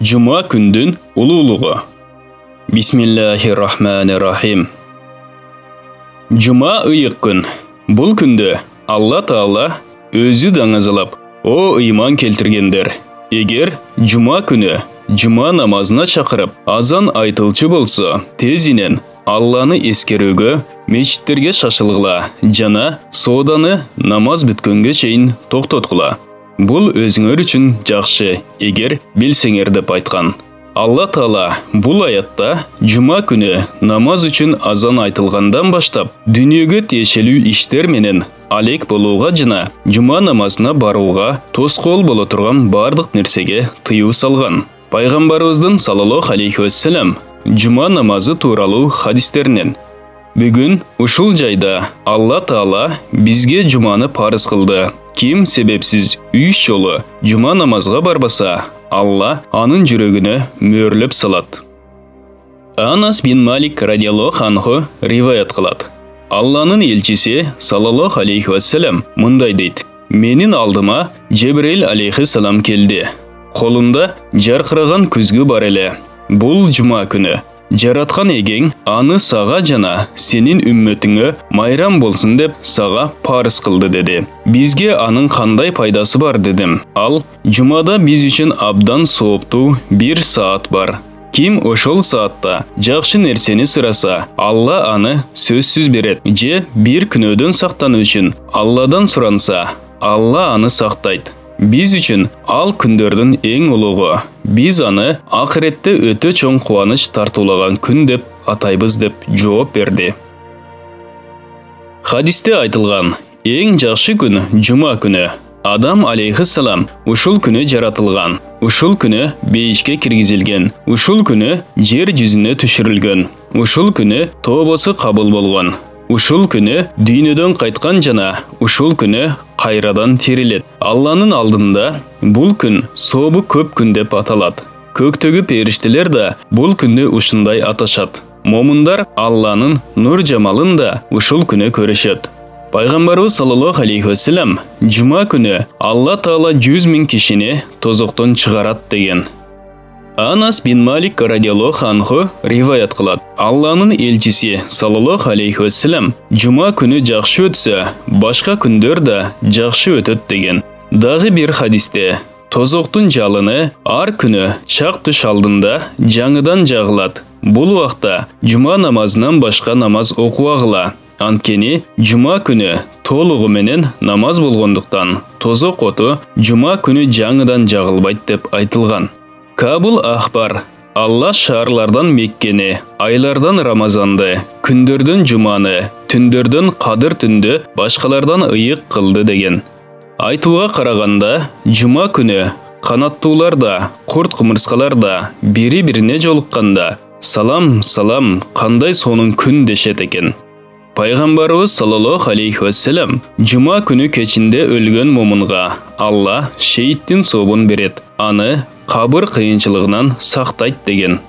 Cuma kündün ululuğu. Bismillahirrahmanirrahim. Cuma ıyık gün. Бұл күнді Алла Таала өзі даңазалап, о иман келтіргендер. Егер Cuma күні Cuma намазына шақырып, азан айтылчы болса, тезінен Алланы ескеруге, мешіттерге шашылғыла, жана соданы намаз бүткенге шейін тоқтатқыла. Бұл өзіңер үшін жақшы, егер білсеңер деп айтқан. Алла Таала бұл аятта Cuma күні намаз үшін азан айтылғандан баштап, дүниеге тиешелүү иштер менен алек болууга жана Cuma намазына барууга тоскоол боло турган бардык нерсеге тыюу салган. Пайгамбарыбыздын саллаллаху алейхи вассалам Cuma намазы тууралуу хадистеринен: бүгүн ушул жайда Алла Таала бизге Cumаны парыз кылды. Ким себепсиз 3 жолу Cuma намазга барбаса, Алла анын жүрөгүнө мөөрлөп салат. Анас бин Малик радиаллаху анху риваят кылат. Алланын элчиси саллаллаху алейхи вассалам мындай дейт: менин алдыма Жебрейил алейхиссалам келди. Колунда жаркыраган күзгү бар эле. Бул Cuma күнү. Жараткан эгең аны сага жана сенин үммөтүңө майрам болсун деп сага парыз кылды деди. Бизге анын кандай пайдасы бар дедим. Ал: Cumada биз үчүн абдан сооптуу 1 саат бар. Ким ошол саатта жакшы нерсени сураса, Алла аны сөзсүз берет. Же бир күнөөдөн сактануу үчүн Алладан суранса, Алла аны сактайт. Биз үчүн ал күндөрдүн эң улугу. Биз аны акыретте өтө чоң кубаныч тартуулаган күн деп атайбыз деп жооп берди. Хадисте айтылган эң жакшы күн Cuma күнү. Адам алейхиссалам ушул күнү жаратылган. Ушул күнү бейишке киргизилген. Ушул күнү жер жүзүнө түшүрүлгөн. Ушул күнү тообосу кабыл болгон. Ушул күнү дүйнөдөн кайткан жана ушул күнү кайрадан тирилет. Алланын алдында бул күн сообу көп күн деп аталат. Көктөгү периштелер да бул күндү ушундай аташат. Момундар Алланын нур жамалын да ушул күнү көрүшөт. Пайгамбарыбыз саллаллаху алейхи вассалам Cuma күнү Алла Таала 100 000 кишини тозоктон чыгарат деген. Анас бин Малик радиаллаху анху риваят кылат. Алланын элчиси саллаллаху алейхи вассалам Cuma күнү жакшы өтсө, башка күндөр да жакшы өтөт деген. Дагы бир хадисте тозоктун жалыны ар күнү чак түш алдында жаңыдан жагылат. Бул убакта Cuma намазынан башка намаз окубагыла. Анткени Cuma күнү толугу менен намаз болгондуктан тозок оту Cuma күнү жаңыдан жагылбайт деп айтылган. Кабул Ахбар: Алла шаарлардан Меккени, айлардан Рамазанды, күндөрдөн Cumаны, түндөрдөн Кадыр түндү башкалардан ыйык кылды деген. Айтууга караганда, Cuma күнү канаттуулар да, курт-кумурскалар да бири-бирине жолукканда салам, салам, кандай сонун күн дешет экен. Пайгамбарыбыз саллаллаху алейхи вассалам Cuma күнү кечинде өлгөн момунга Алла шейиттин сообун берет. Аны кабыр кыйынчылыгынан сактайт деген.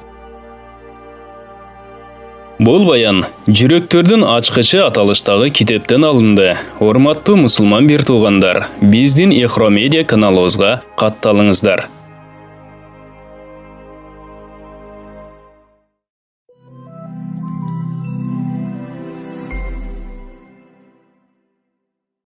Бул баян жүрөктөрдүн ачкычы аталыштагы китептен алынды. Урматтуу мусулман бир туугандар, биздин Ихро медиа каналыбызга катталыңыздар.